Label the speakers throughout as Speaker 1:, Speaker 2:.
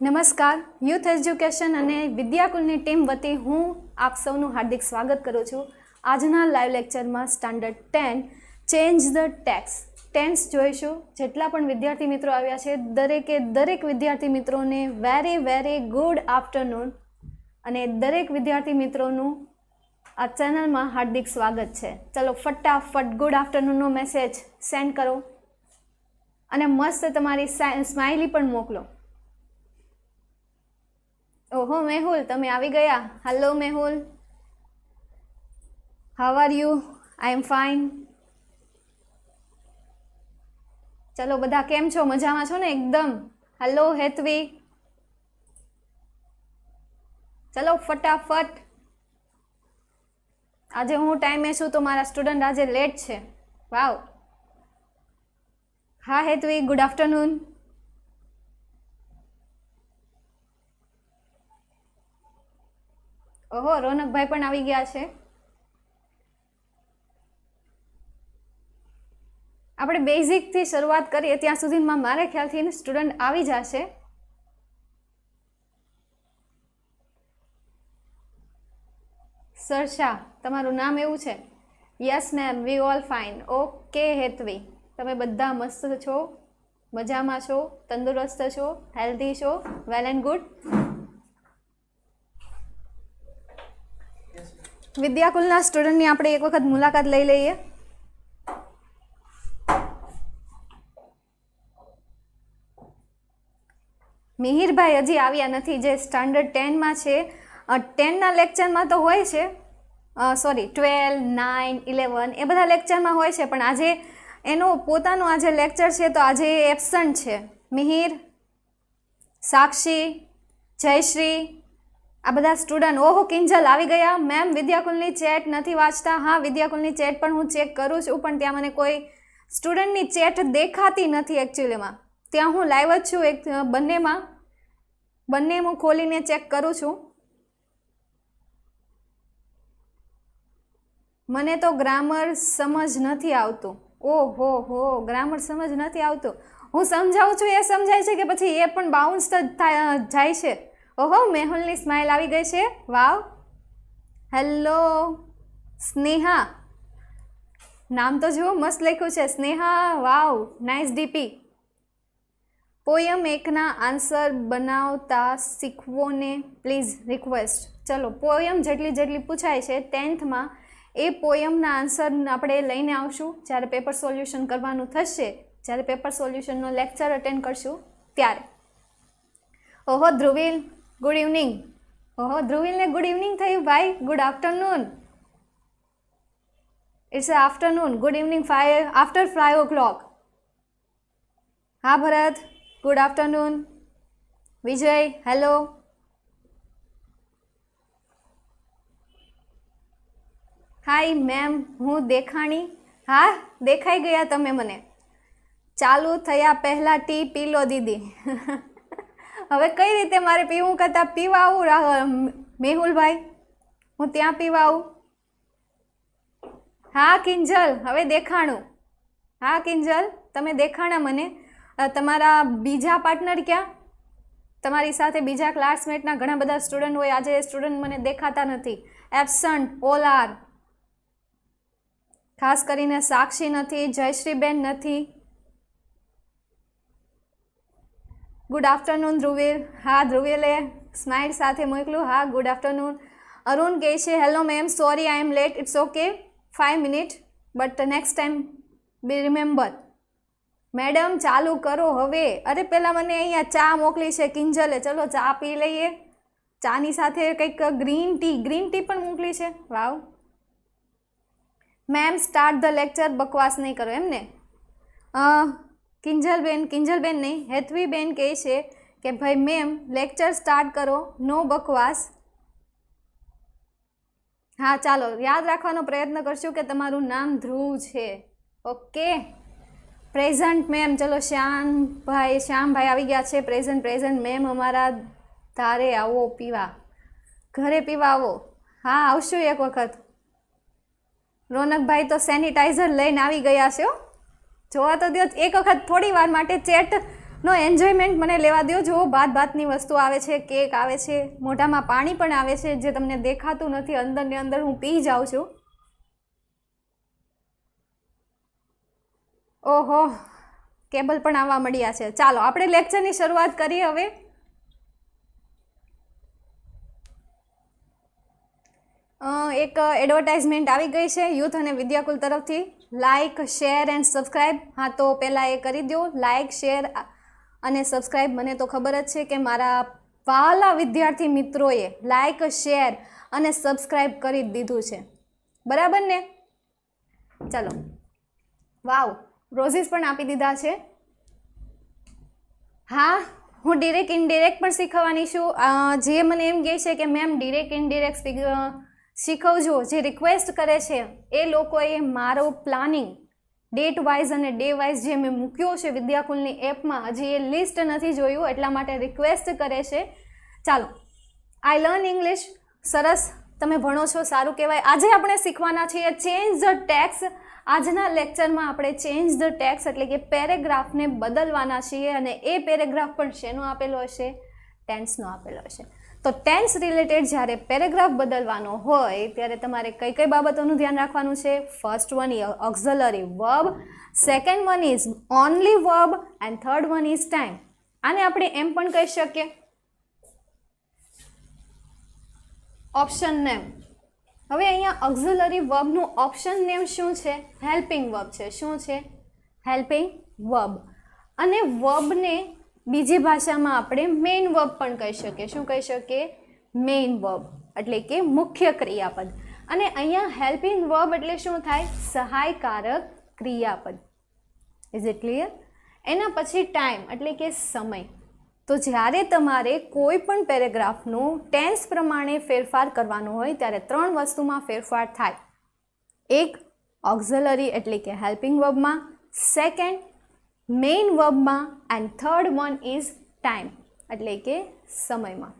Speaker 1: નમસ્કાર, youth education અને વિદ્યાકુલની team વતી હું આપ સૌનું હાર્દિક સ્વાગત કરું છું. આજના લાઈવ લેક્ચરમાં સ્ટાન્ડર્ડ 10 ચેન્જ ધ ટેન્સ જોઈશું. જેટલા પણ વિદ્યાર્થી મિત્રો આવ્યા છે દરેક વિદ્યાર્થી મિત્રોને વેરી ગુડ આફ્ટરનૂન અને દરેક વિદ્યાર્થી મિત્રોનું આ ચેનલમાં હાર્દિક સ્વાગત છે. ચલો ફટાફટ ગુડ આફ્ટરનૂનનો મેસેજ સેન્ડ કરો અને મસ્ત તમારી સ્માઇલી પણ મોકલો. ઓહો મેહુલ, તમે આવી ગયા. Hello Mehul, how are you? I am fine. ચલો બધા કેમ છો? મજામાં છો ને એકદમ? હેલો હેતવી. ચલો ફટાફટ. આજે હું ટાઈમે છું તો મારા સ્ટુડન્ટ આજે લેટ છે. વાવ. હા હેતવી, ગુડ આફ્ટરનૂન. ઓહો રોનકભાઈ પણ આવી ગયા છે. આપણે બેઝિકથી શરૂઆત કરીએ ત્યાં સુધીમાં મારા ખ્યાલથી સ્ટુડન્ટ આવી જશે. સરશા, તમારું નામ એવું છે? Yes ma'am, we all fine. Okay Hetvi, તમે બધા મસ્ત છો, મજામાં છો, તંદુરસ્ત છો, હેલ્ધી છો, વેલ એન્ડ ગુડ. વિદ્યાકુલના સ્ટુડન્ટની આપણે એક વખત મુલાકાત લઈ લઈએ. મિહિરભાઈ હજી આવ્યા નથી, જે સ્ટાન્ડર્ડ 10માં છે. 10ના લેક્ચરમાં તો હોય છે, સોરી 12, 9, 11 એ બધા લેક્ચરમાં હોય છે, પણ આજે એનો પોતાનો આજે લેક્ચર છે તો આજે એબસન્ટ છે. મિહિર, સાક્ષી, જયશ્રી, આ બધા સ્ટુડન્ટ. ઓહો કિંજલ આવી ગયા. મેમ વિદ્યાકુલની ચેટ નથી વાંચતા. હા વિદ્યાકુલની ચેટ પણ હું ચેક કરું છું, પણ ત્યાં મને કોઈ સ્ટુડન્ટની ચેટ દેખાતી નથી એકચ્યુઅલીમાં. ત્યાં હું લાઈવ જ છું, એક બંને હું ખોલીને ચેક કરું છું. મને તો ગ્રામર સમજ નથી આવતું. ઓહો હો, ગ્રામર સમજ નથી આવતું. હું સમજાવું છું એ સમજાય છે કે પછી એ પણ બાઉન્સ જાય છે? ઓહો મેહુલની સ્માઇલ આવી ગઈ છે. વાવ. હેલો સ્નેહા, નામ તો જુઓ મસ્ત લખ્યું છે. સ્નેહા, વાવ, નાઇસ ડીપી. પોયમ એકના આન્સર બનાવતા શીખવો ને પ્લીઝ, રિક્વેસ્ટ. ચલો પોયમ જેટલી પૂછાય છે 10થમાં એ પોયમના આન્સર આપણે લઈને આવશું જ્યારે પેપર સોલ્યુશન કરવાનું થશે, જ્યારે પેપર સોલ્યુશનનો લેક્ચર અટેન્ડ કરશું ત્યારે. ઓહો ધ્રુવીલ, ગુડ ઇવનિંગ. ઓહો ધ્રુવીલને ગુડ ઇવનિંગ થયું ભાઈ. Good afternoon. It's afternoon. Good evening after 5 o'clock. હા Bharat, good afternoon. Vijay, hello. Hi ma'am, હું દેખાણી. હા દેખાઈ ગયા તમે મને. ચાલુ થયા પહેલાં ટી પી લો દીદી. હવે કઈ રીતે મારે પીવું કરતાં પીવા આવું મેહુલભાઈ? હું ત્યાં પીવા આવું? હા કિંજલ, હવે દેખાણું. હા કિંજલ, તમે દેખાણા મને. તમારા બીજા પાર્ટનર ક્યાં? તમારી સાથે બીજા ક્લાસમેટના ઘણા બધા સ્ટુડન્ટ હોય, આજે સ્ટુડન્ટ મને દેખાતા નથી. Absent all are. ખાસ કરીને સાક્ષી નથી, જયશ્રીબેન નથી. Good afternoon Dhruvil. હા ધ્રુવીલે સ્માઇલ સાથે મોકલું. હા ગુડ આફ્ટરનૂન. અરુણ કહે છે hello ma'am, sorry I am late. It's okay, 5 minute but next time be remember. Madam ચાલુ કરો હવે. અરે પહેલાં મને અહીંયા ચા મોકલી છે કિંજલે, ચલો ચા પી લઈએ. ચાની સાથે કંઈક ગ્રીન ટી પણ મોકલી છે. વાવ. મેમ સ્ટાર્ટ ધ લેક્ચર, બકવાસ નહીં કરો એમને. કિંજલબેન નહીં, હેતવીબેન કહે છે કે ભાઈ મેમ લેક્ચર સ્ટાર્ટ કરો, નો બકવાસ. હા ચાલો યાદ રાખવાનો પ્રયત્ન કરશું કે તમારું નામ ધ્રુવ છે. Okay present ma'am. ચલો શ્યામભાઈ આવી ગયા છે. પ્રેઝન્ટ મેમ અમારા ધારે આવો પીવા, ઘરે પીવા આવો. હા આવશું એક વખત. રોનકભાઈ તો સેનિટાઈઝર લઈને આવી ગયા છે. જોવા તો દો એક વખત થોડી વાર માટે ચેટ નો એન્જોયમેન્ટ મને લેવા દો. જો ભાતની વસ્તુ આવે છે, કેક આવે છે, મોઢામાં પાણી પણ આવે છે જે તમને દેખાતું નથી, અંદર ને અંદર હું પી જાઉં છું. ઓહો, કેબલ પણ આવવા મળ્યા છે. ચાલો આપણે લેક્ચરની શરૂઆત કરીએ હવે. એક એડવર્ટાઇઝમેન્ટ આવી ગઈ છે યુથ અને વિદ્યાકુલ તરફથી. Like, share and subscribe. હા, તો પહેલાં એ કરી દો, લાઇક, શેર અને સબસ્ક્રાઈબ. મને તો ખબર જ છે કે મારા વહાલા વિદ્યાર્થી મિત્રોએ લાઇક, શેર અને સબસ્ક્રાઈબ કરી જ દીધું છે, બરાબર ને? ચાલો, વાવ, રોઝીસ પણ આપી દીધા છે. હા, હું ડિરેક્ટ ઇનડિરેક્ટ પણ શીખવવાની છું. જે મને એમ કહે છે કે મેમ ડિરેક્ટ ઇનડિરેક્ટ શીખવજો, જે રિક્વેસ્ટ કરે છે એ લોકોએ મારો પ્લાનિંગ ડેટ વાઇઝ અને ડે વાઇઝ જે મેં મૂક્યો છે વિદ્યાકુલની એપમાં, હજી એ લિસ્ટ નથી જોયું, એટલા માટે રિક્વેસ્ટ કરે છે. ચાલો, આઈ લર્ન ઇંગ્લિશ. સરસ, તમે ભણો છો, સારું કહેવાય. આજે આપણે શીખવાના છીએ ચેન્જ ધ ટેક્સ. આજના લેક્ચરમાં આપણે ચેન્જ ધ ટેક્સ એટલે કે પેરેગ્રાફને બદલવાના છીએ, અને એ પેરેગ્રાફ પણ શેનો આપેલો હશે? ટેન્સનો આપેલો હશે. તો ટેન્સ રિલેટેડ જ્યારે પેરેગ્રાફ બદલવાનો હોય ત્યારે તમારે કઈ કઈ બાબતોનું ધ્યાન રાખવાનું છે? First one is auxiliary verb, second one is only verb and third one is time. આને આપણે એમ પણ કહી શકીએ ઓપ્શન નેમ. હવે અહીંયા ઓક્ઝિલરી વર્બનું ઓપ્શન નેમ શું છે? હેલ્પિંગ વર્બ છે. શું છે? Helping verb. અને વર્બને બીજી ભાષામાં આપણે મેઇન વર્બ પણ કહી શકીએ. શું કહી શકીએ? મેઇન વર્બ એટલે કે મુખ્ય ક્રિયાપદ. અને અહીંયા હેલ્પિંગ વર્બ એટલે શું થાય? સહાયકારક ક્રિયાપદ. Is it clear? એના પછી ટાઈમ એટલે કે સમય. તો જ્યારે તમારે કોઈ પણ પેરેગ્રાફનું ટેન્સ પ્રમાણે ફેરફાર કરવાનો હોય ત્યારે ત્રણ વસ્તુમાં ફેરફાર થાય. એક, ઓક્ઝિલરી એટલે કે હેલ્પિંગ વર્બમાં, સેકન્ડ મેઇન વર્બમાં, and third one is time એટલે કે સમયમાં.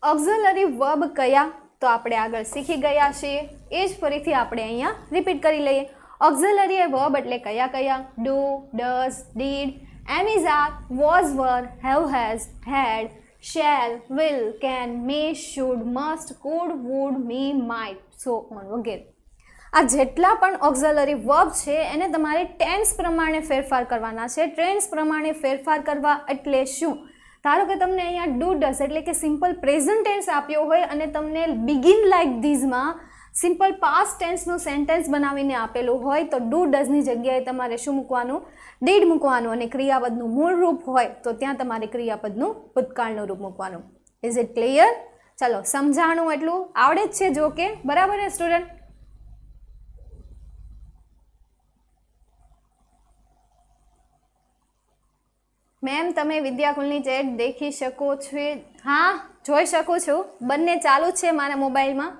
Speaker 1: ઓક્ઝિલરી વર્બ કયા? તો આપણે આગળ શીખી ગયા છીએ, એ જ ફરીથી આપણે અહીંયા રિપીટ કરી લઈએ. ઓક્ઝિલરી વર્બ એટલે કયા કયા? Do, does, did, am is, are, was, were, have, has, had, shall, will, can, may, should, must, could, would, me, might, so on વગેરે. આ જેટલા પણ ઓક્ઝિલરી વર્બ છે એને તમારે ટેન્સ પ્રમાણે ફેરફાર કરવાના છે. ટેન્સ પ્રમાણે ફેરફાર કરવા એટલે શું? ધારો કે તમને અહીંયા ડુ ડઝ એટલે કે સિમ્પલ પ્રેઝન્ટ ટેન્સ આપ્યો હોય અને તમને બિગિન લાઇક ધીઝમાં સિમ્પલ પાસ્ટ ટેન્સનું સેન્ટેન્સ બનાવીને આપેલું હોય તો ડુ ડઝની જગ્યાએ તમારે શું મૂકવાનું? ડીડ મૂકવાનું. અને ક્રિયાપદનું મૂળ રૂપ હોય તો ત્યાં તમારે ક્રિયાપદનું ભૂતકાળનું રૂપ મૂકવાનું. Is it clear? ચાલો, સમજાણું એટલું આવડે જ છે જો કે, બરાબર ને સ્ટુડન્ટ? મેમ તમે વિદ્યાકુલની ચેટ દેખી શકો છો? હા, જોઈ શકું છું, બંને ચાલુ જ છે મારા મોબાઈલમાં.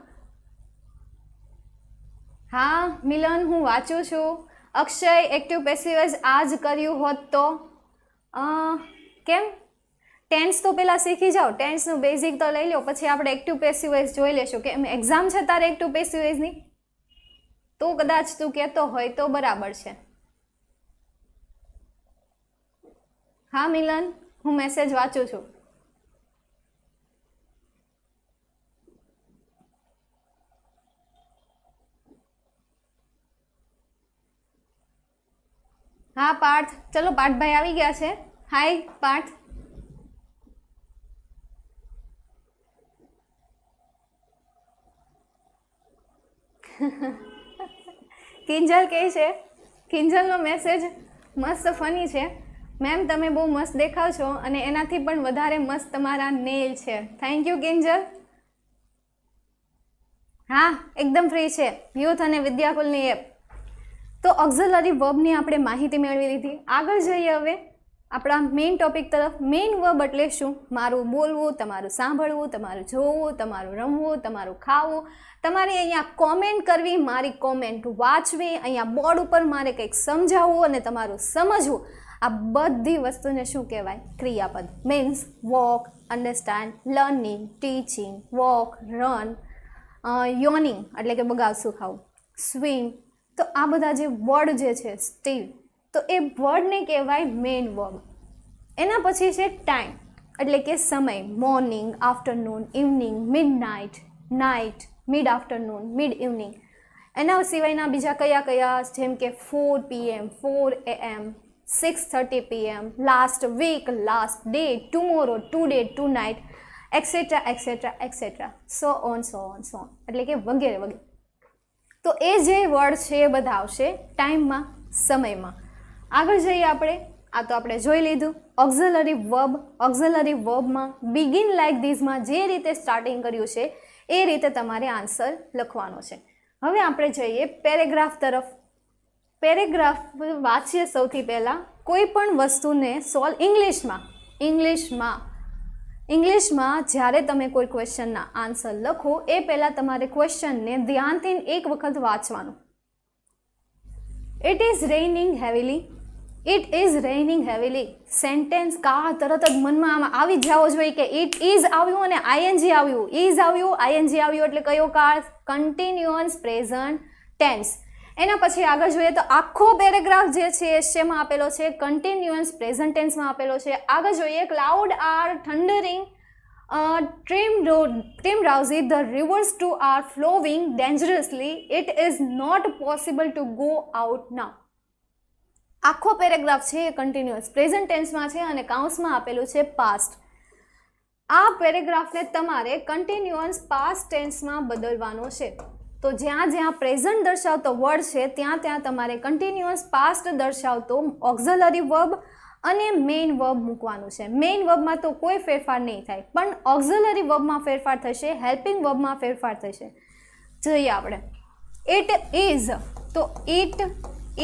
Speaker 1: હા મિલન, હું વાંચું છું. અક્ષય, એક્ટિવ પેસિવ વોઇસ આ જ કર્યું હોત તો કેમ? ટેન્સ તો પહેલાં શીખી જાઓ, ટેન્સનું બેઝિક તો લઈ લો, પછી આપણે એક્ટિવ પેસિવ વોઇસ જોઈ લેશું. કે એમ એક્ઝામ છે તારે એક્ટિવ પેસિવ વોઇસની? તો કદાચ તું કહેતો હોય તો બરાબર છે. હા મિલન, હું મેસેજ વાંચું છું. હા પાર્થ, ચલો પાર્થભાઈ આવી ગયા છે. હાય પાર્થ. કિંજલ કહે છે, કિંજલનો મેસેજ મસ્ત ફની છે. મેમ તમે બહુ મસ્ત દેખાવ છો અને એનાથી પણ વધારે મસ્ત તમારા નેલ છે. Thank you Kinjal. હા એકદમ ફ્રી છે, યુથ અને વિદ્યાકુલની એપ. તો ઓક્ઝિલરી વર્બની આપણે માહિતી મેળવી લીધી. આગળ જઈએ હવે આપણા મેઇન ટોપિક તરફ. મેઇન વર્બ એટલે શું? મારું બોલવું, તમારું સાંભળવું, તમારું જોવું, તમારું રમવું, તમારું ખાવું, તમારે અહીંયા કોમેન્ટ કરવી, મારી કોમેન્ટ વાંચવી, અહીંયા બોર્ડ ઉપર મારે કંઈક સમજાવવું અને તમારું સમજવું. આ બધી વસ્તુને શું કહેવાય? ક્રિયાપદ. Means walk, understand, learning, teaching, walk, run, yawning એટલે કે બગાવશું ખાવું, સ્વિમ. તો આ બધા જે વર્ડ જે છે, સ્ટીલ, તો એ વર્ડને કહેવાય મેઇન વર્બ. એના પછી છે ટાઈમ, એટલે કે સમય. Morning, afternoon, evening, midnight, night, mid afternoon, mid evening. એના સિવાયના બીજા કયા કયા, જેમ કે 4 PM, 4 AM, 6:30 PM, last week, last day, tomorrow, today, tonight, etcetera etcetera etcetera, so on so on so on, એટલે કે વગેરે વગેરે. તો એ જે વર્ડ છે એ બધા આવશે ટાઈમમાં, સમયમાં. આગળ જઈએ આપણે. આ તો આપણે જોઈ લીધું. Auxiliary verb. ઓક્ઝિલરી વર્બમાં બિગિન લાઇક ધીસમાં જે રીતે સ્ટાર્ટિંગ કર્યું છે એ રીતે તમારે આન્સર લખવાનો છે. હવે આપણે જઈએ પેરેગ્રાફ તરફ. પેરેગ્રાફ વાંચીએ સૌથી પહેલાં. કોઈ પણ વસ્તુને સોલ્વ ઇંગ્લિશમાં જ્યારે તમે કોઈ ક્વેશ્ચનના આન્સર લખો એ પહેલાં તમારે ક્વેશ્ચનને ધ્યાનથી એક વખત વાંચવાનું. It is રેઇનિંગ heavily. It is રેઇનિંગ heavily. Sentence કા તરત જ મનમાં આમાં આવી જ જવો જોઈએ કે ઇટ ઇઝ આવ્યું અને આઈએનજી આવ્યું, ઇઝ આવ્યું, આઈએનજી આવ્યું, એટલે કયો કાળ? Continuous present tense. એના પછી આગળ જોઈએ તો આખો પેરેગ્રાફ જે છે એ શેમાં આપેલો છે? કન્ટિન્યુઅસ પ્રેઝન્ટ ટેન્સમાં આપેલો છે. આગળ જોઈએ cloud are thundering, trim drowsy, the rivers too are flowing dangerously, it is not possible to go out now. આખો પેરેગ્રાફ છે એ કન્ટિન્યુઅસ પ્રેઝન્ટ ટેન્સમાં છે અને કાઉન્સમાં આપેલું છે પાસ્ટ. આ પેરેગ્રાફને તમારે કન્ટિન્યુઅસ પાસ્ટ ટેન્સમાં બદલવાનો છે. તો જ્યાં જ્યાં પ્રેઝન્ટ દર્શાવતો વર્ડ છે ત્યાં ત્યાં તમારે કન્ટિન્યુઅસ પાસ્ટ દર્શાવતો ઓક્ઝિલરી વર્બ અને મેઇન વર્બ મૂકવાનું છે. મેઇન વર્બમાં તો કોઈ ફેરફાર નહીં થાય, પણ ઓક્ઝિલરી વર્બમાં ફેરફાર થશે, હેલ્પિંગ વર્બમાં ફેરફાર થશે. જોઈએ આપણે. ઇટ ઇઝ, તો ઇટ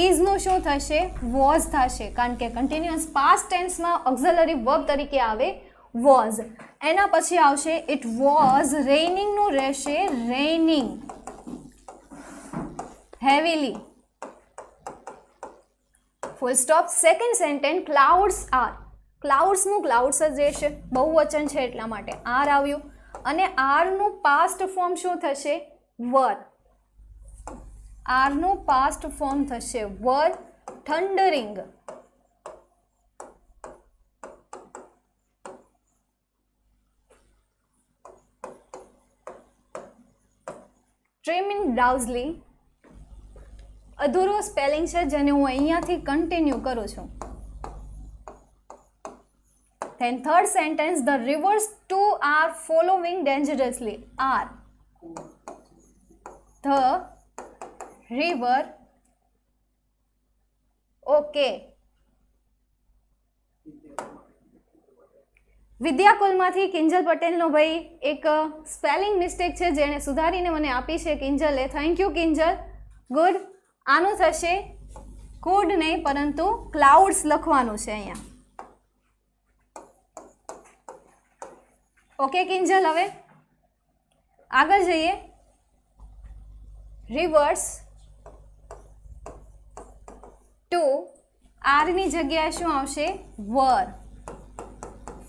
Speaker 1: ઇઝનું શું થશે? વોઝ થશે, કારણ કે કન્ટિન્યુઅસ પાસ્ટ ટેન્સમાં ઓક્ઝિલરી વર્બ તરીકે આવે વોઝ. એના પછી આવશે ઇટ વોઝ રેઇનિંગનું રહેશે raining heavily. Full stop. Second sentence clouds are. ક્લાઉડ્સનું ક્લાઉડ્સ જ રહેશે, બહુવચન છે એટલા માટે આર આવ્યું. અને આરનું પાસ્ટ ફોર્મ શું થશે? વર. આરનું પાસ્ટ ફોર્મ થશે વર. થંડરિંગ. ટ્રીમિંગ ડ્રાઉઝલી અધૂરો સ્પેલિંગ છે જેને હું અહીંયાથી કન્ટિન્યુ કરું છું. Then third sentence the rivers to are following dangerously. Are, the river, okay. વિદ્યાકુલમાંથી કિંજલ પટેલનો ભાઈ એક સ્પેલિંગ મિસ્ટેક છે જેણે સુધારીને મને આપી છે કિંજલે. Thank you Kinjal. ગુડ. આનું થશે કુડ નહીં પરંતુ ક્લાઉડ્સ લખવાનું છે અહીંયા. ઓકે કિંજલ. હવે આગળ જઈએ. રિવર્સ ટુ આરની જગ્યાએ શું આવશે? વર.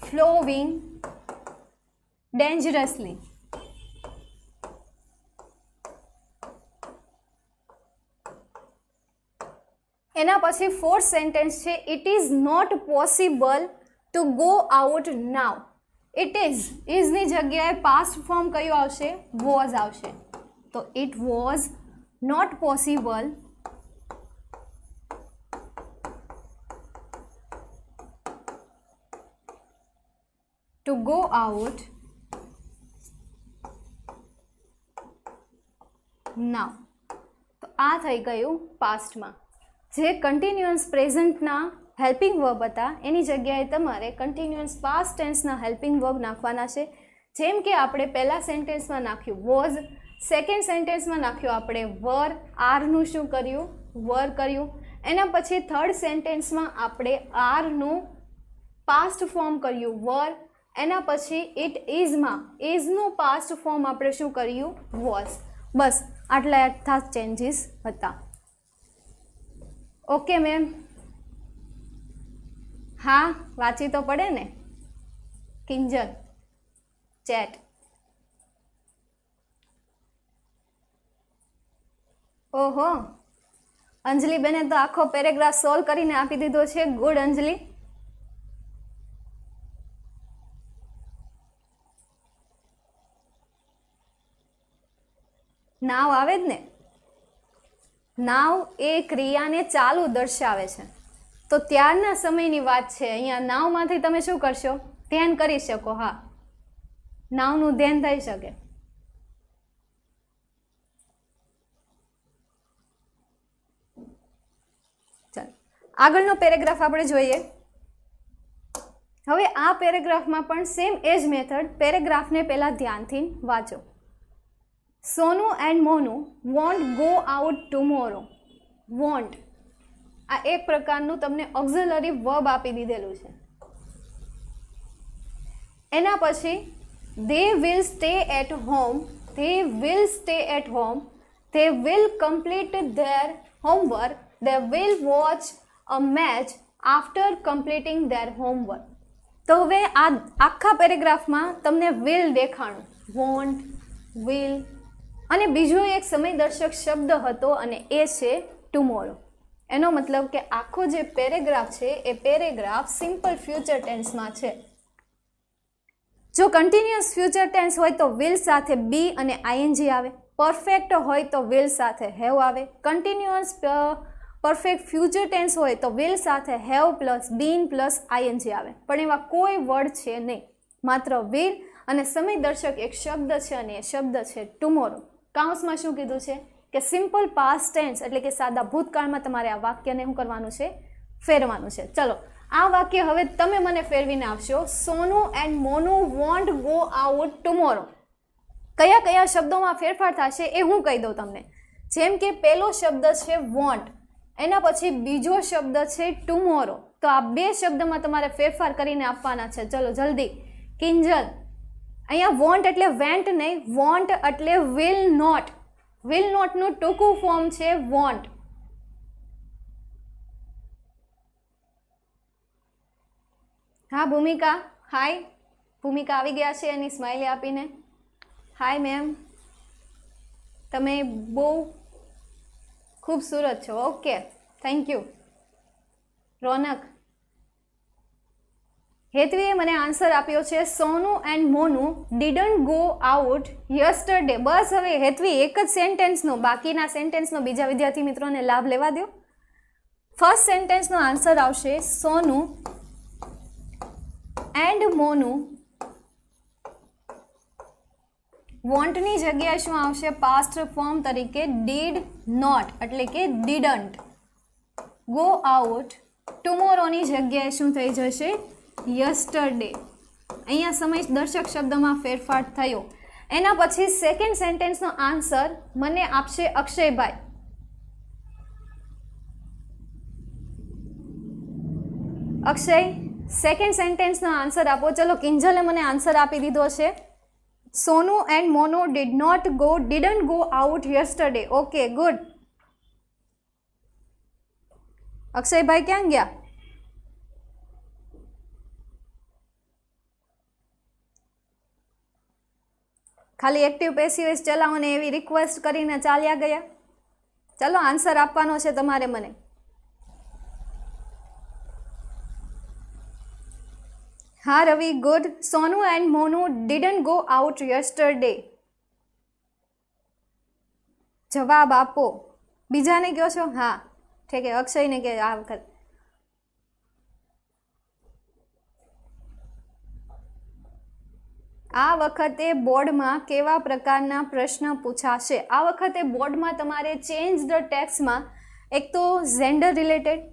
Speaker 1: ફ્લોવિંગ ડેન્જરસલી. એના પછી ફોર્થ સેન્ટેન્સ છે it is not possible to go out now. It ઇઝની જગ્યાએ પાસ્ટ ફોર્મ કયું આવશે? વોઝ આવશે. તો it was not possible to go out now. તો આ થઈ ગયું પાસ્ટમાં. જે કન્ટિન્યુઅસ પ્રેઝન્ટના હેલ્પિંગ વર્બ હતા એની જગ્યાએ તમારે કન્ટિન્યુઅસ પાસ્ટ ટેન્સના હેલ્પિંગ વર્બ નાખવાના છે. જેમ કે આપણે પહેલા સેન્ટેન્સમાં નાખ્યું વોઝ, સેકન્ડ સેન્ટેન્સમાં નાખ્યું આપણે વર, આરનું શું કર્યું? વર કર્યું. એના પછી થર્ડ સેન્ટેન્સમાં આપણે આરનું પાસ્ટ ફોર્મ કર્યું વર. એના પછી ઇટ ઇઝમાં ઇઝનું પાસ્ટ ફોર્મ આપણે શું કર્યું? વોઝ. બસ આટલા ખાસ ચેન્જીસ હતા. Okay ma'am. હા, વાંચી તો પડે ને કિંજલ. ચેટ. ઓહો, અંજલિ બેને તો આખો પેરેગ્રાફ સોલ્વ કરીને આપી દીધો છે. ગુડ અંજલિ. નાવ આવે જ ને. નાવ એ ક્રિયાને ચાલુ દર્શાવે છે. તો ત્યારના સમયની વાત છે. અહીંયા નાવમાંથી તમે શું કરશો? ધ્યાન કરી શકો. હા, નાવનું ધ્યાન થઈ શકે. ચાલો આગળનો પેરેગ્રાફ આપણે જોઈએ. હવે આ પેરેગ્રાફમાં પણ સેમ એજ મેથડ. પેરેગ્રાફને પહેલા ધ્યાનથી વાંચો. Sonu and Monu won't go out tomorrow. Won't આ એક પ્રકારનું તમને ઓક્ઝિલરી વર્બ આપી દીધેલું છે. એના પછી they will stay at home, they will stay at home, they will complete their homework, they will watch a match after completing their homework. તો હવે આ આખા પેરેગ્રાફમાં તમને will દેખાણું, want, will, અને બીજો એક સમયદર્શક શબ્દ હતો અને એ છે ટુમોરો. એનો મતલબ કે આખો જે પેરેગ્રાફ છે એ પેરેગ્રાફ સિમ્પલ ફ્યુચર ટેન્સમાં છે. જો કન્ટિન્યુઅસ ફ્યુચર ટેન્સ હોય તો વિલ સાથે બી અને આઈએનજી આવે. પરફેક્ટ હોય તો વિલ સાથે હેવ આવે. કન્ટિન્યુઅસ પરફેક્ટ ફ્યુચર ટેન્સ હોય તો વિલ સાથે have plus bin plus ING આવે. પણ એવા કોઈ વર્ડ છે નહીં, માત્ર વિલ અને સમયદર્શક એક શબ્દ છે અને એ શબ્દ છે ટુમોરો. કાઉન્સમાં શું કીધું છે કે સિમ્પલ પાસ્ટ ટેન્સ એટલે કે સાદા ભૂતકાળમાં તમારે આ વાક્યને શું કરવાનું છે? ફેરવાનું છે. ચલો આ વાક્ય હવે તમે મને ફેરવીને આપશો. Sonu and Monu won't go out tomorrow. કયા કયા શબ્દોમાં ફેરફાર થશે એ હું કહી દઉં તમને. જેમ કે પહેલો શબ્દ છે વોન્ટ, એના પછી બીજો શબ્દ છે ટુમોરો. તો આ બે શબ્દમાં તમારે ફેરફાર કરીને આપવાના છે. ચલો જલ્દી. કિંજલ, અહીંયા વોન્ટ એટલે વેન્ટ નહીં, વોન્ટ એટલે વિલ નોટ. વિલ નોટનું ટૂંકું ફોર્મ છે વોન્ટ. હા ભૂમિકા, હાય. ભૂમિકા આવી ગયા છે એની સ્માઇલી આપીને. હાય મેમ, તમે બહુ ખૂબસૂરત છો. Okay, thank you. રોનક, હેતવીએ મને આન્સર આપ્યો છે Sonu and Monu didn't go out yesterday. બસ હવે હેતવી એક જ સેન્ટેન્સનો, બાકીના સેન્ટેન્સનો બીજા વિદ્યાર્થી મિત્રોને લાભ લેવા દો. ફર્સ્ટ સેન્ટેન્સનો આન્સર આવશે સોનુ એન્ડ મોનુ. વોન્ટની જગ્યાએ શું આવશે? પાસ્ટ ફોર્મ તરીકે ડીડ નોટ એટલે કે ડીડન્ટ ગો આઉટ. ટુમોરોની જગ્યાએ શું થઈ જશે? યસ્ટરડે. અહીંયા સમય દર્શક શબ્દમાં ફેરફાર થયો. એના પછી સેકન્ડ સેન્ટેન્સનો આન્સર મને આપશે અક્ષયભાઈ. અક્ષય, સેકન્ડ સેન્ટેન્સનો આન્સર આપો. ચલો કિંજલે મને આન્સર આપી દીધો છે. Sonu and Monu didn't go out yesterday. Okay, good. અક્ષયભાઈ ક્યાં ગયા? ખાલી એક્ટિવ પેસિવ ચલાવો ને એવી રિક્વેસ્ટ કરીને ચાલ્યા ગયા. ચલો આન્સર આપવાનો છે તમારે મને. હા Ravi, good. Sonu and Monu didn't go out yesterday. જવાબ આપો. બીજાને કહો છો? હા ઠીક છે, અક્ષયને કે આ વખત. આ વખતે બોર્ડમાં કેવા પ્રકારના પ્રશ્ન પૂછાશે? આ વખતે બોર્ડમાં તમારે ચેન્જ ધ ટેક્સમાં એક તો જેન્ડર રિલેટેડ,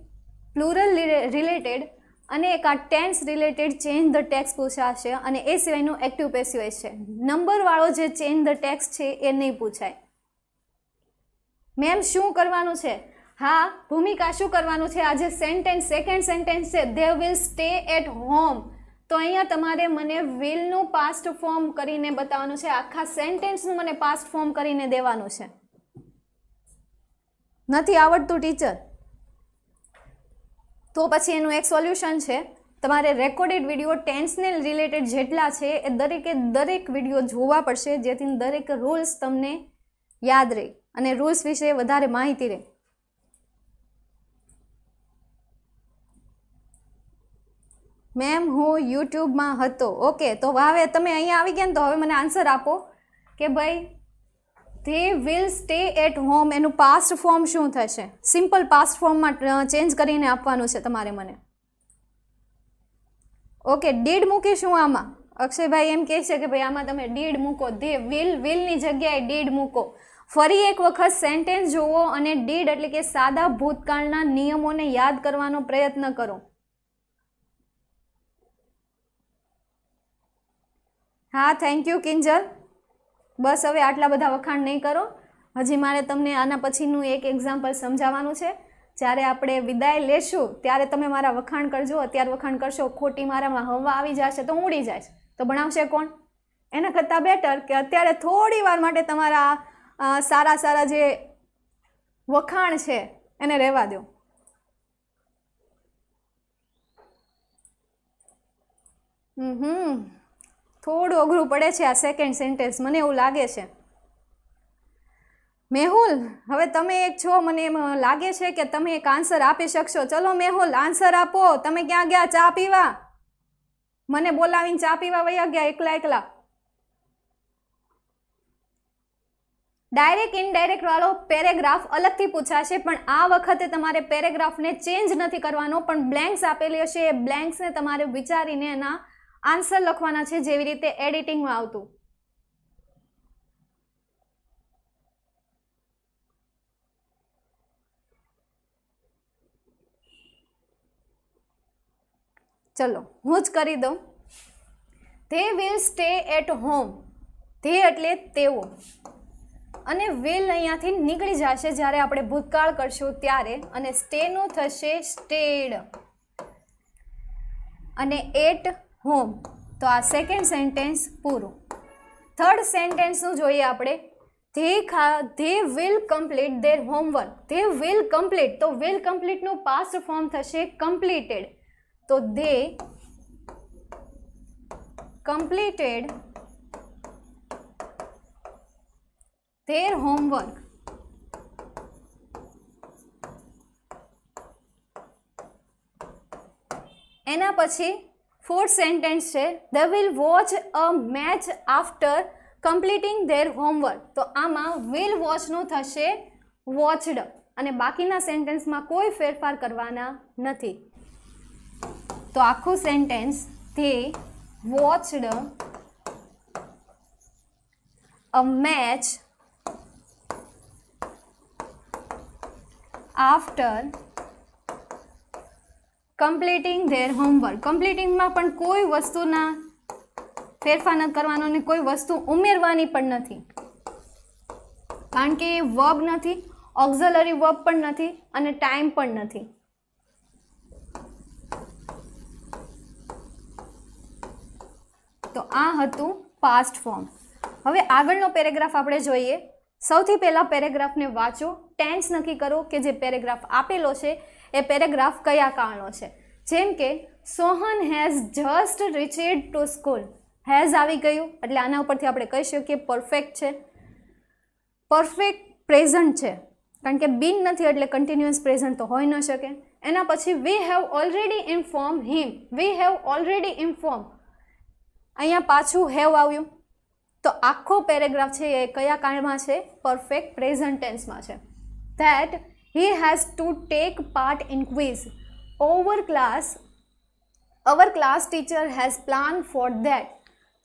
Speaker 1: પ્લુરલ રિલેટેડ અને એક આ tense related change the tense પૂછાશે. અને એ સિવાયનું એક્ટિવ પેસિવ છે. નંબરવાળો જે ચેન્જ ધ ટેક્સ છે એ નહીં પૂછાય. મેમ શું કરવાનું છે? હા ભૂમિકા, શું કરવાનું છે? આજે સેન્ટેન્સ સેકન્ડ સેન્ટેન્સ છે they will stay at home. તો અહીંયા તમારે મને વિલનું પાસ્ટ ફોર્મ કરીને બતાવવાનું છે. આખા સેન્ટેન્સનું મને પાસ્ટ ફોર્મ કરીને દેવાનું છે. નથી આવડતું ટીચર? તો પછી એનું એક સોલ્યુશન છે, તમારે રેકોર્ડેડ વિડીયો ટેન્સને રિલેટેડ જેટલા છે એ દરેક વિડીયો જોવા પડશે, જેથી દરેક રૂલ્સ તમને યાદ રહે અને રૂલ્સ વિશે વધારે માહિતી રહે. મેમ હું યુટ્યુબમાં હતો. ઓકે, તો હવે તમે અહીંયા આવી ગયા ને, તો હવે મને આન્સર આપો કે ભાઈ they will stay at home એનું પાસ્ટ ફોર્મ શું થશે? સિમ્પલ પાસ્ટ ફોર્મમાં ચેન્જ કરીને આપવાનું છે તમારે મને. ઓકે, ડીડ મૂકીશું આમાં. અક્ષયભાઈ એમ કહે છે કે ભાઈ આમાં તમે ડીડ મૂકો. ધે વિલની જગ્યાએ ડીડ મૂકો. ફરી એક વખત સેન્ટેન્સ જોવો અને ડીડ એટલે કે સાદા ભૂતકાળના નિયમોને યાદ કરવાનો પ્રયત્ન કરો. હા, થેન્ક યુ કિંજલ. બસ હવે આટલા બધા વખાણ નહીં કરો. હજી મારે તમને આના પછીનું એક એક્ઝામ્પલ સમજાવવાનું છે. જ્યારે આપણે વિદાય લેશું ત્યારે તમે મારા વખાણ કરજો. અત્યારે વખાણ કરશો, ખોટી મારામાં હવા આવી જશે તો ઉડી જાય તો ભણાવશે કોણ? એના કરતાં બેટર કે અત્યારે થોડી વાર માટે તમારા સારા સારા જે વખાણ છે એને રહેવા દો. થોડું અઘરું પડે છે આ સેકન્ડ સેન્ટેન્સ, મને એવું લાગે છે. મેહુલ, હવે તમે એક છો, મને એમ લાગે છે કે તમે એક આન્સર આપી શકશો. ચલો મેહુલ, આન્સર આપો. તમે ક્યાં ગયા ચા પીવા? મને બોલાવીને ચા પીવા વયા ગયા એકલા એકલા. ડાયરેક્ટ ઇનડાયરેક્ટ વાળો પેરેગ્રાફ અલગથી પૂછાશે, પણ આ વખતે તમારે પેરેગ્રાફને ચેન્જ નથી કરવાનો, પણ બ્લેન્ક્સ આપેલી હશે એ બ્લેન્ક્સને તમારે વિચારીને એના આન્સર લખવાના છે, જેવી રીતે એડિટિંગમાં આવતું. ચલો હું જ કરી દઉં. They will stay at home. They એટલે તેઓ, અને વિલ અહીંયાથી નીકળી જશે જ્યારે આપણે ભૂતકાળ કરશું ત્યારે, અને સ્ટેનું થશે સ્ટેડ, અને એટ હોમ. તો આ સેકન્ડ સેન્ટેન્સ પૂરું. થર્ડ સેન્ટેન્સનું જોઈએ આપણે. They will complete their homework. They will complete, તો વિલ કમ્પ્લીટનું પાસ્ટ ફોર્મ થશે કમ્પ્લીટેડ. તો ધે કમ્પ્લીટેડ ધેર હોમવર્ક. એના પછી ફોર્થ સેન્ટેન્સ છે they will watch a match after completing their homework. તો આમાં વિલ વોચનું થશે વોચડ, અને બાકીના સેન્ટેન્સમાં કોઈ ફેરફાર કરવાના નથી. તો આખું sentence they watched a match after completing their homework. કમ્પ્લીટિંગમાં પણ કોઈ વસ્તુના ફેરફાર નથી કરવાનો અને કોઈ વસ્તુ ઉમેરવાની પણ નથી, કારણ કે એ વર્બ નથી, ઓક્ઝિલરી વર્બ પણ નથી અને ટાઈમ પણ નથી. તો આ હતું પાસ્ટ ફોર્મ. હવે આગળનો પેરેગ્રાફ આપણે જોઈએ. સૌથી પહેલાં પેરેગ્રાફને વાંચો, ટેન્સ નક્કી કરો કે જે પેરેગ્રાફ આપેલો છે એ પેરેગ્રાફ કયા કાળનો છે. જેમ કે Sohan has just reached to school. Has આવી ગયું એટલે આના ઉપરથી આપણે કહી શકીએ પરફેક્ટ છે, પરફેક્ટ પ્રેઝન્ટ છે, કારણ કે બીન નથી એટલે કન્ટિન્યુઅસ પ્રેઝન્ટ તો હોઈ ન શકે. એના પછી we have already inform him. We have already inform, અહીંયા પાછું હેવ આવ્યું. તો આખો પેરેગ્રાફ છે એ કયા કાળમાં છે? પરફેક્ટ પ્રેઝન્ટ ટેન્સમાં છે. That he has to take part in quiz. Our class teacher has planned for that.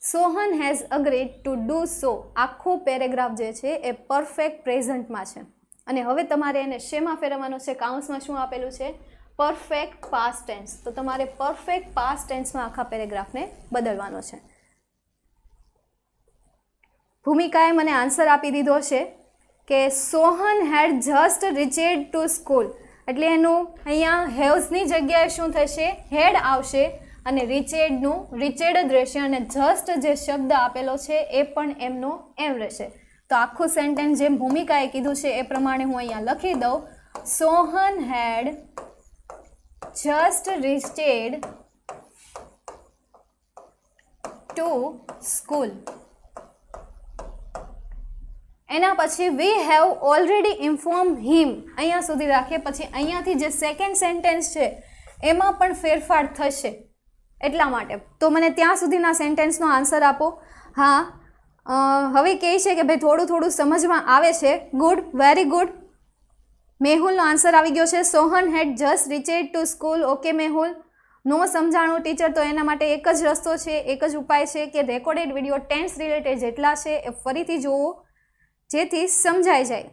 Speaker 1: Sohan has agreed to do so. આખો પેરેગ્રાફ જે છે એ પરફેક્ટ પ્રેઝન્ટમાં છે. અને હવે તમારે એને શેમાં ફેરવવાનો છે? કાઉન્સમાં શું આપેલું છે? Perfect past tense. તો તમારે પરફેક્ટ પાસ્ટ ટેન્સમાં આખા પેરેગ્રાફને બદલવાનો છે. ભૂમિકાએ મને આન્સર આપી દીધો છે કે Sohan had just reached to school, એટલે એનું અહીંયા હેવ્સની જગ્યાએ શું થશે? હેડ આવશે, અને રીચેડનું રીચેડ જ રહેશે, અને જસ્ટ જે શબ્દ આપેલો છે એ પણ એમનો એમ રહેશે. તો આખું સેન્ટેન્સ જેમ ભૂમિકાએ કીધું છે એ પ્રમાણે હું અહીંયા લખી દઉં. Sohan had just reached to school. એના પછી વી હેવ ઓલરેડી ઇન્ફોર્મ હિમ, અહીંયા સુધી રાખીએ. પછી અહીંયાથી જે સેકન્ડ સેન્ટેન્સ છે એમાં પણ ફેરફાર થશે, એટલા માટે. તો મને ત્યાં સુધીના સેન્ટેન્સનો આન્સર આપો. હા, હવે કહે છે કે ભાઈ થોડું થોડું સમજમાં આવે છે. Good, very good. મેહુલનો આન્સર આવી ગયો છે. Sohan had just reached to school. Okay Mehul. નો સમજાણું ટીચર, તો એના માટે એક જ રસ્તો છે, એક જ ઉપાય છે કે રેકોર્ડેડ વિડીયો ટેન્સ રિલેટેડ જેટલા છે એ ફરીથી જોવો, જેથી સમજાઈ જાય.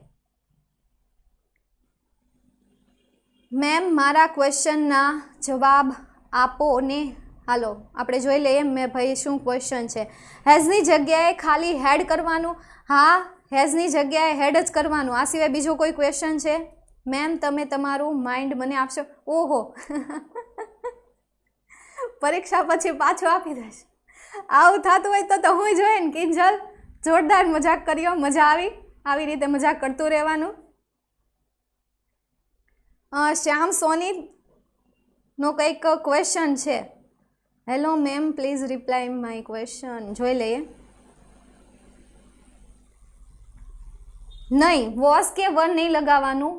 Speaker 1: મેમ મારા ક્વેશ્ચનના જવાબ આપો ને. હાલો આપણે જોઈ લઈએ મેં ભાઈ શું ક્વેશ્ચન છે. હેઝની જગ્યાએ ખાલી હેડ કરવાનું. હા, હેઝની જગ્યાએ હેડ જ કરવાનું. આ સિવાય બીજો કોઈ ક્વેશ્ચન છે? મેમ તમે તમારું માઇન્ડ મને આપશો? ઓહો પરીક્ષા પછી પાછું આપી દેશે. આવું થતું હોય તો હું જોઈએ ને કિંજલ. જોરદાર મજાક કર્યો, મજા આવી. આવી રીતે મજાક કરતું રહેવાનું. શ્યામ સોની નો કંઈક ક્વેશ્ચન છે. Hello ma'am please reply my question. જોઈ લઈએ. નહીં, વોઝ કે વર નહીં લગાવવાનું.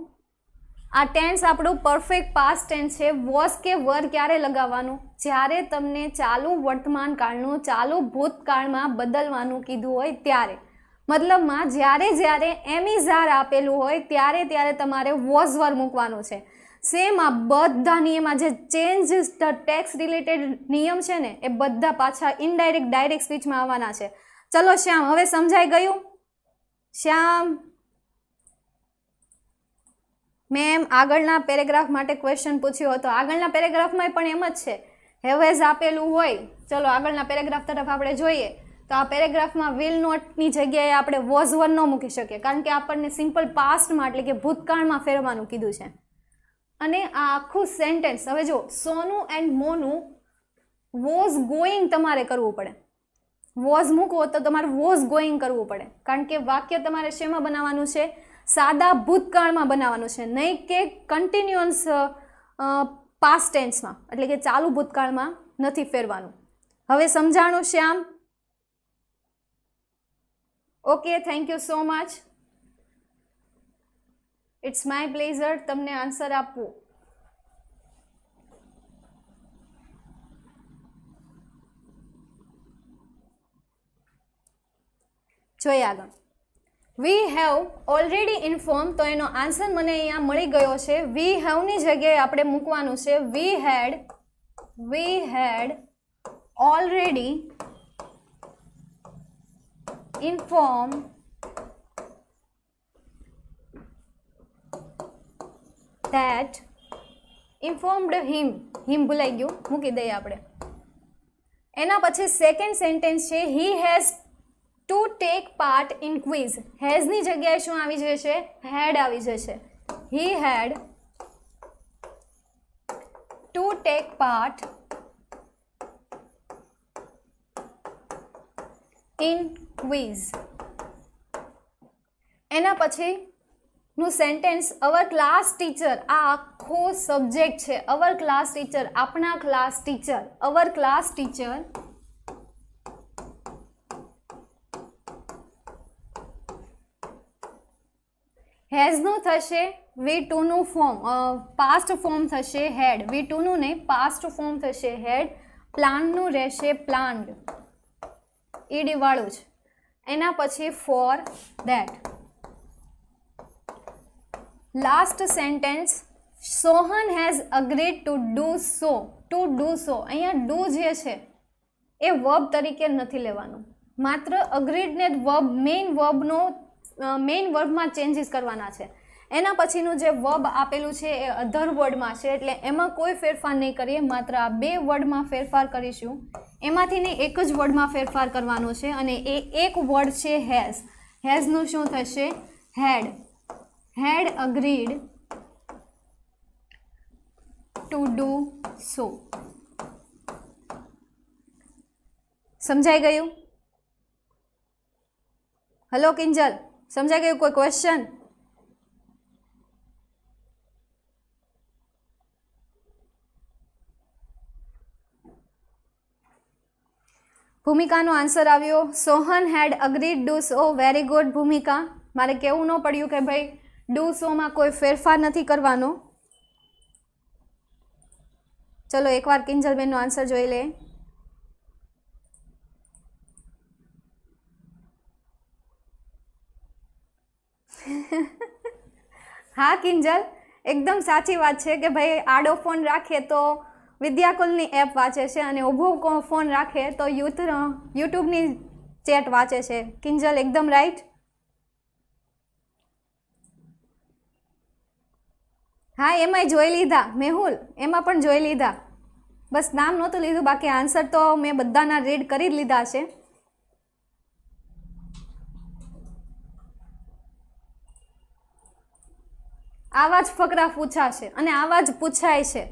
Speaker 1: આ ટેન્સ આપણું પરફેક્ટ પાસ્ટ ટેન્સ છે. વોઝ કે વર ક્યારે લગાવવાનું? જ્યારે તમને ચાલુ વર્તમાન કાળનું ચાલુ ભૂતકાળમાં બદલવાનું કીધું હોય ત્યારે. મતલબમાં જ્યારે જ્યારે એમિઝાર આપેલું હોય ત્યારે ત્યારે તમારે વોઝ વર મૂકવાનું છે. સેમ આ બધા નિયમ, આ જે ચેન્જ ટેક્સ રિલેટેડ નિયમ છે ને એ બધા પાછા ઇનડાયરેક્ટ ડાયરેક્ટ સ્પીચમાં આવવાના છે. ચલો શ્યામ, હવે સમજાઈ ગયું? શ્યામ મેમ આગળના પેરેગ્રાફ માટે ક્વેશ્ચન પૂછ્યો હતો. આગળના પેરેગ્રાફમાં પણ એમ જ છે, હેવેઝ આપેલું હોય. ચલો આગળના પેરેગ્રાફ તરફ આપણે જોઈએ તો આ પેરેગ્રાફમાં વિલ નોટની જગ્યાએ આપણે વોઝ વર ન મૂકી શકીએ, કારણ કે આપણને સિમ્પલ પાસ્ટમાં એટલે કે ભૂતકાળમાં ફેરવાનું કીધું છે. અને આ આખું સેન્ટેન્સ હવે જો સોનું એન્ડ મોનું વોઝ ગોઈંગ તમારે કરવું પડે. વોઝ મૂકવો તો તમારે વોઝ ગોઈંગ કરવું પડે, કારણ કે વાક્ય તમારે શેમાં બનાવવાનું છે? સાદા ભૂતકાળમાં બનાવવાનું છે, નહીં કે કન્ટિન્યુઅસ પાસ્ટ ટેન્સમાં, એટલે કે ચાલુ ભૂતકાળમાં નથી ફેરવાનું. હવે સમજાણું Shyam? Okay, thank you so much. It's my pleasure તમને આન્સર આપવું. જોઈએ આગળ. વી હેવ ઓલરેડી ઇન્ફોર્મ, તો એનો આન્સર મને અહીંયા મળી ગયો છે. વી હેવની જગ્યાએ આપણે મૂકવાનું છે we had already inform that informed him ભૂલાઈ ગયું, મૂકી દઈએ આપણે. એના પછી સેકન્ડ સેન્ટેન્સ છે he has to take part in quiz. હેઝની જગ્યાએ શું આવી જશે? હેડ આવી જશે. He had to take part in quiz. એના પછીનું સેન્ટેન્સ અવર ક્લાસ ટીચર. આ આખો સબ્જેક્ટ છે અવર ક્લાસ ટીચર, આપણા ક્લાસ ટીચર. અવર ક્લાસ ટીચર હેઝનું થશે V2 નું ફોર્મ, પાસ્ટ ફોર્મ થશે હેડ. V2 નું નહીં, પાસ્ટ ફોર્મ થશે હેડ. પ્લાનનું રહેશે પ્લાન્ડ, ઈડી વાળું જ. એના પછી for that. Last sentence Sohan has agreed to do so. To do સો, અહીંયા ડુ જે છે એ વર્બ તરીકે નથી લેવાનું, માત્ર અગ્રીડને વર્બ મેઇન વર્બમાં ચેન્જીસ કરવાના છે. એના પછીનું જે વર્બ આપેલું છે એ અધર વર્ડમાં છે, એટલે એમાં કોઈ ફેરફાર નહીં કરીએ, માત્ર આ બે વર્ડમાં ફેરફાર કરીશું. એમાંથીને એક જ વર્ડમાં ફેરફાર કરવાનો છે, અને એ એક વર્ડ છે હેઝ. હેઝનું શું થશે? હેડ. હેડ અગ્રીડ ટુ ડુ સો. સમજાઈ ગયું? હલો કિંજલ, સમજાઈ ગયું? કોઈ ક્વેશ્ચન? ભૂમિકાનો આન્સર આવ્યો Sohan had agreed do so. Very good Bhumika. મારે કહેવું ન પડ્યું કે ભાઈ ડુ સોમાં કોઈ ફેરફાર નથી કરવાનો. ચલો એકવાર કિંજલબેનનો આન્સર જોઈ લે. હા કિંજલ, એકદમ સાચી વાત છે કે ભાઈ આડો ફોન રાખે તો વિદ્યાકુલની એપ વાંચે છે અને ઊભો ફોન રાખે તો યુટ્યુબની ચેટ વાંચે છે. કિંજલ એકદમ રાઈટ. હા એમાંય જોઈ લીધા મેહુલ, એમાં પણ જોઈ લીધા, બસ નામ નહોતું લીધું, બાકી આન્સર તો મેં બધાના રીડ કરી જ લીધા છે. આવા જ ફકરા પૂછાશે અને આવા જ પૂછાય છે,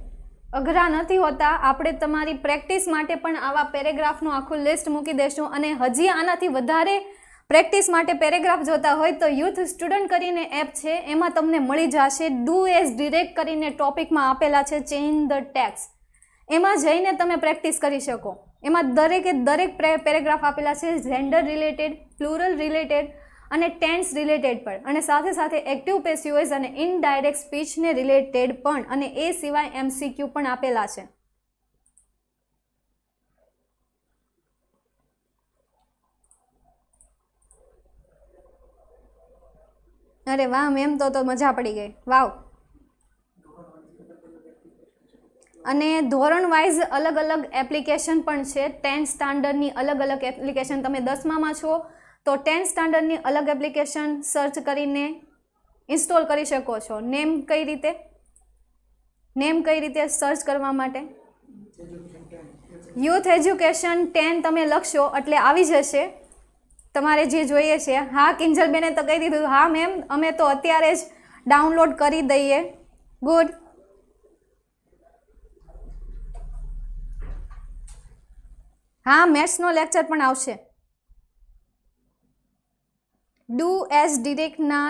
Speaker 1: અઘરા નથી હોતા. આપણે તમારી પ્રેક્ટિસ માટે પણ આવા પેરેગ્રાફનું આખું લિસ્ટ મૂકી દઈશું અને હજી આનાથી વધારે પ્રેક્ટિસ માટે પેરેગ્રાફ જોતા હોય તો યુથ સ્ટુડન્ટ કરીને એપ છે, એમાં તમને મળી જશે. ડુ એઝ ડિરેક્ટ કરીને ટોપિકમાં આપેલા છે, ચેન્જ ધ ટેક્સ, એમાં જઈને તમે પ્રેક્ટિસ કરી શકો. એમાં દરેકે દરેક પેરેગ્રાફ આપેલા છે, જેન્ડર રિલેટેડ, પ્લુરલ રિલેટેડ અને ટેન્સ રિલેટેડ પણ, અને સાથે સાથે એક્ટિવ પેસિવ વોઇસ અને ઇનડાયરેક્ટ સ્પીચને રિલેટેડ પણ, અને એ સિવાય એમસીક્યુ પણ આપેલા છે. અરે વાહ મેમ, તો મજા પડી ગઈ, વાવ. અને ધોરણ વાઇઝ અલગ અલગ એપ્લિકેશન પણ છે. 10th સ્ટાન્ડર્ડની અલગ અલગ એપ્લિકેશન, તમે 10મામાં છો તો 10th સ્ટાન્ડર્ડની અલગ એપ્લિકેશન સર્ચ કરીને ઇન્સ્ટોલ કરી શકો છો. નેમ કઈ રીતે સર્ચ કરવા માટે? યુથ એજ્યુકેશન 10 તમે લખશો એટલે આવી જશે તમારે જે જોઈએ છે. હા કિંજલબેને તો કહી દીધું, હા મેમ અમે તો અત્યારે જ ડાઉનલોડ કરી દઈએ. ગુડ. હા મેથ્સનો લેક્ચર પણ આવશે. ડુ એઝ ડિરેક્ટના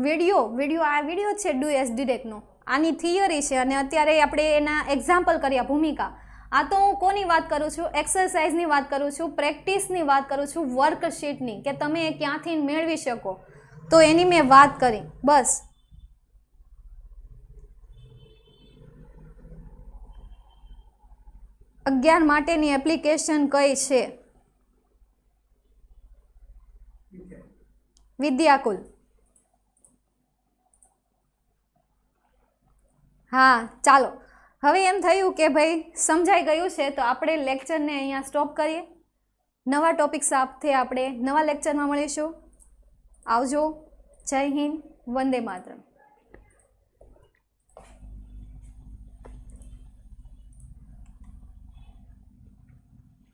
Speaker 1: વિડીયો છે ડુ એઝ ડિરેક્ટનો, આની થિયરી છે અને અત્યારે આપણે એના એક્ઝામ્પલ કર્યા ભૂમિકા. આ તો હું કોની વાત કરું છું? એક્સરસાઇઝની વાત કરું છું, પ્રેક્ટિસની વાત કરું છું, વર્કશીટની, કે તમે ક્યાંથી મેળવી શકો, તો એની મેં વાત કરી બસ. અગિયાર માટેની એપ્લિકેશન કઈ છે? વિદ્યાકુલ. હા ચાલો, હવે એમ થયું કે ભાઈ સમજાઈ ગયું છે તો આપણે લેક્ચરને અહીંયા સ્ટોપ કરીએ. નવા ટોપિક સાથે આપણે નવા લેક્ચરમાં મળીશું. આવજો. જય હિન્દ. વંદે માતરમ.